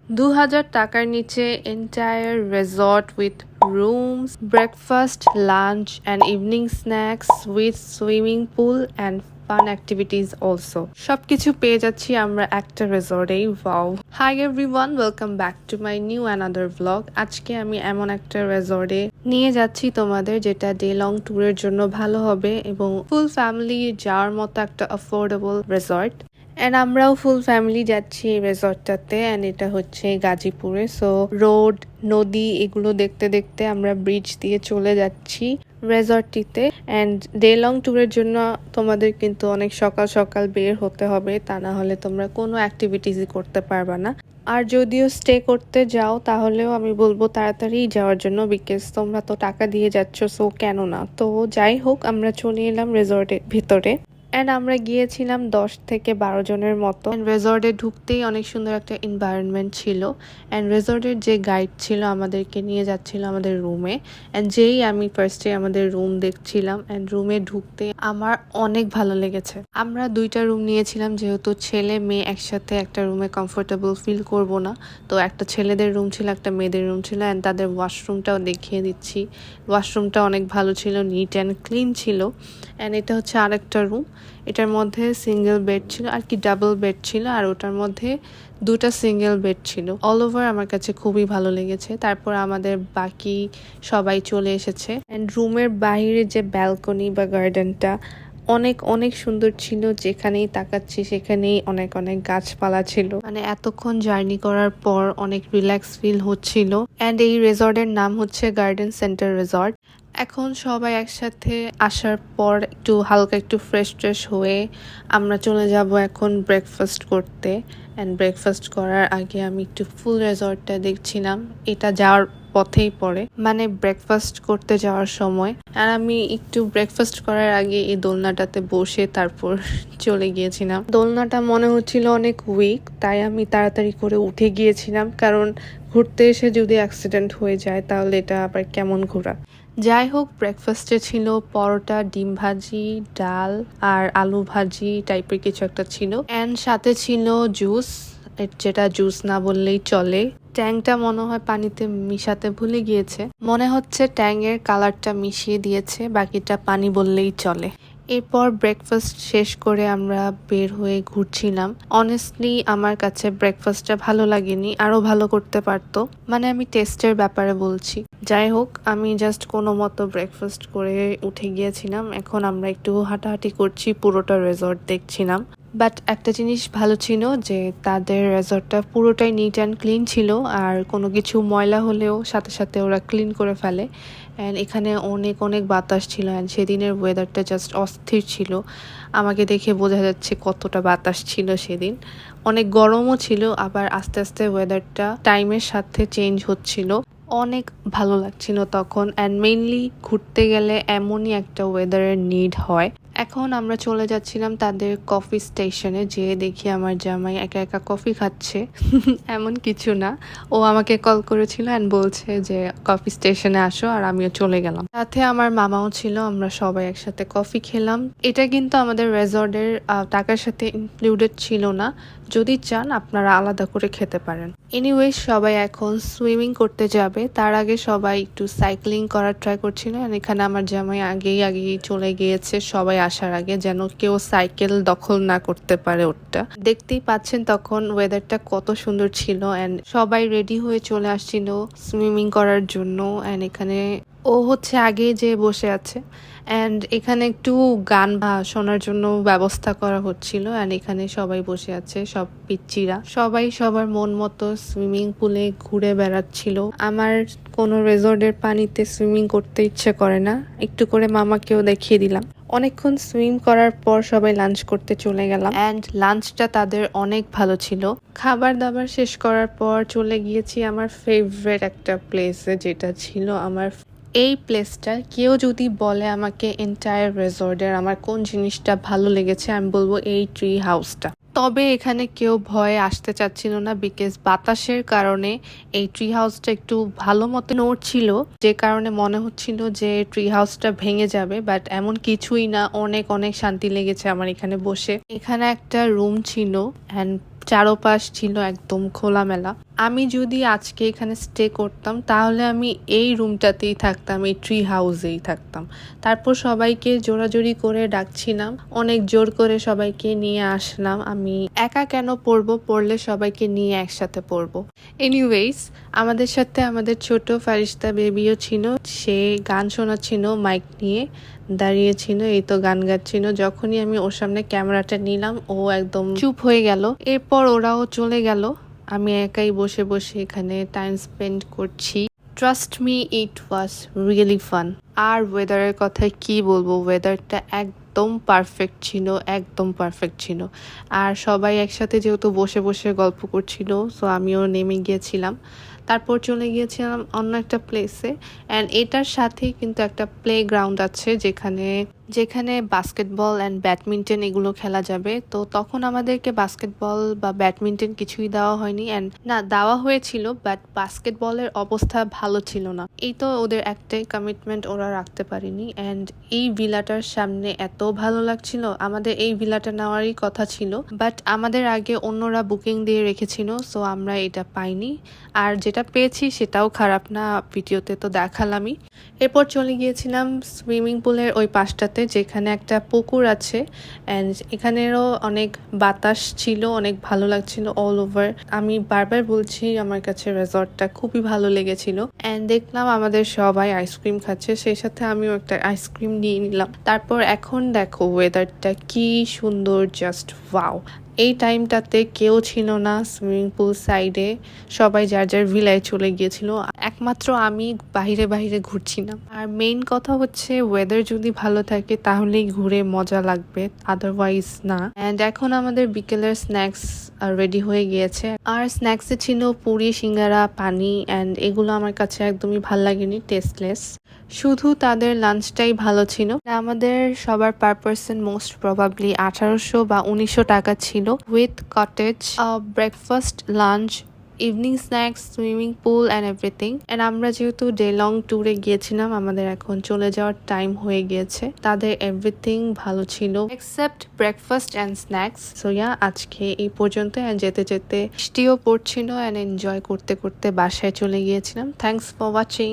২,০০০ টাকার নিচে entire resort with rooms, breakfast, lunch and evening snacks with swimming pool and fun activities also. সবকিছু পেয়ে যাচ্ছি আমরা একটা রিসর্টেই। Wow! Hi everyone, welcome back to my new another blog. আজকে আমি এমন একটা রিসর্টে নিয়ে যাচ্ছি তোমাদের, যেটা ডে লং ট্যুরের জন্য ভালো হবে এবং ফুল ফ্যামিলি যাওয়ার মতো একটা অ্যাফোর্ডেবল রিসর্ট। অ্যান্ড আমরাও ফুল ফ্যামিলি যাচ্ছি এই রিসর্টটাতে। অ্যান্ড এটা হচ্ছে গাজীপুরে। সো রোড, নদী এগুলো দেখতে দেখতে আমরা ব্রিজ দিয়ে চলে যাচ্ছি রিসর্টটিতে। অ্যান্ড ডে লং ট্যুরের জন্য তোমাদের কিন্তু অনেক সকাল সকাল বের হতে হবে, তা না হলে তোমরা কোনো অ্যাক্টিভিটিসই করতে পারবা না। আর যদিও স্টে করতে যাও তাহলেও আমি বলবো তাড়াতাড়ি যাওয়ার জন্য, বিকজ তোমরা তো টাকা দিয়ে যাচ্ছ, সো কেন না। তো যাই হোক, আমরা চলে এলাম রিসর্টের ভিতরে। অ্যান্ড আমরা গিয়েছিলাম 10 থেকে 12 জনের মতো। রিসর্টে ঢুকতেই অনেক সুন্দর একটা এনভায়রনমেন্ট ছিল। অ্যান্ড রিসর্টের যে গাইড ছিল আমাদেরকে নিয়ে যাচ্ছিল আমাদের রুমে। অ্যান্ড যেই আমি ফার্স্টে আমাদের রুম দেখছিলাম, অ্যান্ড রুমে ঢুকতে আমার অনেক ভালো লেগেছে। আমরা 2টা রুম নিয়েছিলাম, যেহেতু ছেলে মেয়ে একসাথে একটা রুমে কমফোর্টেবল ফিল করব না। তো একটা ছেলেদের রুম ছিল, একটা মেয়েদের রুম ছিল। অ্যান্ড তাদের ওয়াশরুমটাও দেখিয়ে দিচ্ছি। ওয়াশরুমটা অনেক ভালো ছিল, নিট অ্যান্ড ক্লিন ছিল। অ্যান্ড এটা হচ্ছে আরেকটা রুম। এটার মধ্যে সিঙ্গেল বেড ছিল, আর কি ডাবল বেড ছিল, আর ওটার মধ্যে 2টা সিঙ্গেল বেড ছিল। অল ওভার আমার কাছে খুবই ভালো লেগেছে। তারপর আমাদের বাকি সবাই চলে এসেছে। অ্যান্ড রুমের বাইরে যে ব্যালকনি বা গার্ডেনটা অনেক অনেক সুন্দর ছিল। যেখানেই তাকাচ্ছি সেখানেই অনেক অনেক গাছপালা ছিল। মানে এতক্ষণ জার্নি করার পর অনেক রিল্যাক্স ফিল হচ্ছিল। অ্যান্ড এই রিসর্টের নাম হচ্ছে গার্ডেন সেন্টার রিসর্ট। এখন সবাই একসাথে আসার পর একটু হালকা একটু ফ্রেশ হয়ে আমরা চলে যাব এখন ব্রেকফাস্ট করতে। অ্যান্ড ব্রেকফাস্ট করার আগে আমি একটু ফুল রিসর্টটা দেখছিলাম। এটা যাওয়ার পথেই পড়ে, মানে ব্রেকফাস্ট করতে যাওয়ার সময়। আর আমি একটু ব্রেকফাস্ট করার আগে এই দোলনাটাতে বসে তারপর চলে গিয়েছিলাম। দোলনাটা মনে হচ্ছিল অনেক উইক, তাই আমি তাড়াতাড়ি করে উঠে গিয়েছিলাম, কারণ ঘুরতে এসে যদি অ্যাক্সিডেন্ট হয়ে যায় তাহলে এটা আবার কেমন ঘোরা। যাই হোক, ব্রেকফাস্টে ছিল পরোটা, ডিম ভাজি, ডাল আর আলু ভাজি টাইপের কিছু একটা ছিল। অ্যান্ড সাথে ছিল জুস, যেটা জুস না বললেই চলে। ট্যাংটা মনে হয় পানিতে মিশাতে ভুলে গিয়েছে, মনে হচ্ছে ট্যাংয়ের কালারটা মিশিয়ে দিয়েছে, বাকিটা পানি বললেই চলে। এরপর ব্রেকফাস্ট শেষ করে আমরা বের হয়ে ঘুরছিলাম। অনেস্টলি আমার কাছে ব্রেকফাস্টটা ভালো লাগেনি, আরো ভালো করতে পারতো। মানে আমি টেস্টের ব্যাপারে বলছি। যাই হোক, আমি জাস্ট কোনো মতো ব্রেকফাস্ট করে উঠে গিয়েছিলাম। এখন আমরা একটু হাঁটাহাঁটি করছি, পুরোটা রিসর্ট দেখছিলাম। বাট একটা জিনিস ভালো ছিল যে তাদের রিসর্টটা পুরোটাই নিট অ্যান্ড ক্লিন ছিল, আর কোনো কিছু ময়লা হলেও সাথে সাথে ওরা ক্লিন করে ফেলে। অ্যান্ড এখানে অনেক অনেক বাতাস ছিল। অ্যান্ড সেদিনের ওয়েদারটা জাস্ট অস্থির ছিল। আমাকে দেখে বোঝা যাচ্ছে কতটা বাতাস ছিল সেদিন। অনেক গরমও ছিল, আবার আস্তে আস্তে ওয়েদারটা টাইমের সাথে চেঞ্জ হচ্ছিল। অনেক ভালো লাগছিল তখন। অ্যান্ড মেইনলি ঘুরতে গেলে এমনই একটা ওয়েদারের নিড হয়। এখন আমরা চলে যাচ্ছিলাম তাদের কফি স্টেশনে। যেয়ে দেখি আমার জামাই একা একা কফি খাচ্ছে। এমন কিছু না, ও আমাকে কল করেছিল অ্যান্ড বলছে যে কফি স্টেশনে আসো, আর আমিও চলে গেলাম। সাথে আমার মামাও ছিল, আমরা সবাই একসাথে কফি খেলাম। এটা কিন্তু আমাদের রিসর্টের টাকার সাথে ইনক্লুডেড ছিল না। যদি চান আপনারা আলাদা করে খেতে পারেন। এনিওয়ে, সবাই এখন সুইমিং করতে যাবে। তার আগে সবাই একটু সাইক্লিং করার ট্রাই করছিল। এখানে আমার জামাই আগেই চলে গিয়েছে সবাই আসার আগে, যেন কেউ সাইকেল দখল না করতে পারে ওটা। দেখতেই পাচ্ছেন তখন ওয়েদারটা কত সুন্দর ছিল। অ্যান্ড সবাই রেডি হয়ে চলে আসছিল সুইমিং করার জন্য। অ্যান্ড এখানে ও হচ্ছে আগে যে বসে আছে। অ্যান্ড এখানে একটু গান শোনার জন্য ব্যবস্থা করা হচ্ছিল। অ্যান্ড এখানে সবাই বসে আছে, সব পিচ্চিরা সবাই সবার মন মতো সুইমিং পুলে ঘুরে বেড়াচ্ছিল। আমার কোনো রিসর্টের পানিতে সুইমিং করতে ইচ্ছে করে না, একটু করে মামাকেও দেখিয়ে দিলাম। অনেকক্ষণ সুইম করার পর সবাই লাঞ্চ করতে চলে গেলাম। অ্যান্ড লাঞ্চটা তাদের অনেক ভালো ছিল। খাবার দাবার শেষ করার পর চলে গিয়েছি আমার ফেভারিট একটা প্লেসে, যেটা ছিল আমার এই প্লেসটা। কেউ যদি বলে আমাকে এন্টায়ার রিসর্টের আমার কোন জিনিসটা ভালো লেগেছে, আমি বলবো এই ট্রি হাউসটা। তবে এখানে কেউ ভয়ে আসতে চাচ্ছিল না, বিকজ বাতাসের কারণে এই ট্রি হাউসটা একটু ভালো মতো নড়ছিল, যে কারণে মনে হচ্ছিল যে ট্রি হাউসটা ভেঙে যাবে। বাট এমন কিছুই না, অনেক অনেক শান্তি লেগেছে আমার এখানে বসে। এখানে একটা রুম ছিল অ্যান্ড চারোপাশ ছিল একদম খোলামেলা। আমি যদি আজকে এখানে স্টে করতাম তাহলে আমি এই রুমটাতেই থাকতাম, এই ট্রি হাউসেই থাকতাম। তারপর সবাইকে জোরাজোরি করে ডাকছিলাম, অনেক জোর করে সবাইকে নিয়ে আসলাম। আমি একা কেন পড়বো, পড়লে সবাইকে নিয়ে একসাথে পড়বো। এনিওয়েজ, আমাদের সাথে আমাদের ছোট ফারিস্তা বেবিও ছিল। সে গান শোনাচ্ছিল মাইক নিয়ে দাঁড়িয়েছিল, এই তো গান গাচ্ছিল। যখনই আমি ওর সামনে ক্যামেরাটা নিলাম ও একদম চুপ হয়ে গেল। এরপর ওরাও চলে গেল, আমি একাই বসে বসে এখানে টাইম স্পেন্ড করছি। Trust me, it was really fun. আর ওয়েদারের কথা কি বলবো, ওয়েদারটা একদম পারফেক্ট ছিল, একদম পারফেক্ট ছিল। আর সবাই একসাথে যেহেতু বসে বসে গল্প করছিল, সো আমিও নেমে গিয়েছিলাম। তারপর চলে গিয়েছিলাম অন্য একটা প্লেসে। অ্যান্ড এটার সাথেই কিন্তু একটা প্লে গ্রাউন্ড আছে যেখানে বাস্কেটবল অ্যান্ড ব্যাডমিন্টন এগুলো খেলা যাবে। তো তখন আমাদেরকে বাস্কেটবল বা ব্যাডমিন্টন কিছুই দেওয়া হয়নি। অ্যান্ড না, দেওয়া হয়েছিল, বাট বাস্কেটবলের অবস্থা ভালো ছিল না। এই তো ওদের একটাই কমিটমেন্ট ওরা রাখতে পারেনি। অ্যান্ড এই ভিলাটার সামনে এত ভালো লাগছিল, আমাদের এই ভিলাটা নেওয়ারই কথা ছিল, বাট আমাদের আগে অন্যরা বুকিং দিয়ে রেখেছিল, সো আমরা এটা পাইনি। আর যেটা পেয়েছি সেটাও খারাপ না, ভিডিওতে তো দেখালামই। এরপর চলে গিয়েছিলাম সুইমিং পুলের ওই পাশটাতে, যেখানে একটা পুকুর আছে। অ্যান্ড এখানেরও অনেক বাতাস ছিল, অনেক ভালো লাগছিল অল ওভার। আমি বারবার বলছি, আমার কাছে রিসর্টটা খুবই ভালো লেগেছিল। অ্যান্ড দেখলাম আমাদের সবাই আইসক্রিম খাচ্ছে, সেই সাথে আমিও একটা আইসক্রিম নিয়ে নিলাম। তারপর এখন দেখো ওয়েদারটা কি সুন্দর, জাস্ট ওয়াও। এই টাইমটাতে কেউ ছিল না সুইমিং পুল সাইডে, সবাই যার যার ভিলায় চলে গিয়েছিল, একমাত্র আমি বাহিরে বাহিরে ঘুরছিলাম। আর মেইন কথা হচ্ছে, ওয়েদার যদি ভালো থাকে তাহলেই ঘুরে মজা লাগবে, আদারওয়াইজ না। অ্যান্ড এখন আমাদের বিকেলের স্ন্যাক্স রেডি হয়ে গিয়েছে। আর স্ন্যাক্সে ছিল পুরি, সিঙ্গারা, পানি। অ্যান্ড এগুলো আমার কাছে একদমই ভাল লাগেনি, টেস্টলেস। শুধু তাদের লাঞ্চটাই ভালো ছিল। আমাদের সবার পার পার্সন মোস্ট প্রবাবলি 1800 বা 1900 টাকা ছিল, with cottage, breakfast, lunch, evening snacks, swimming pool and everything. And আমরা যেহেতু ডে লং ট্যুরে গিয়েছিলাম, আমাদের এখন চলে যাওয়ার টাইম হয়ে গিয়েছে। তাদের এভরিথিং ভালো ছিল except breakfast and snacks. So yeah, আজকে এই পর্যন্ত। অ্যান্ড যেতে যেতে বৃষ্টিও পড়ছিল, অ্যান্ড এনজয় করতে করতে বাসায় চলে গিয়েছিলাম। Thanks for watching.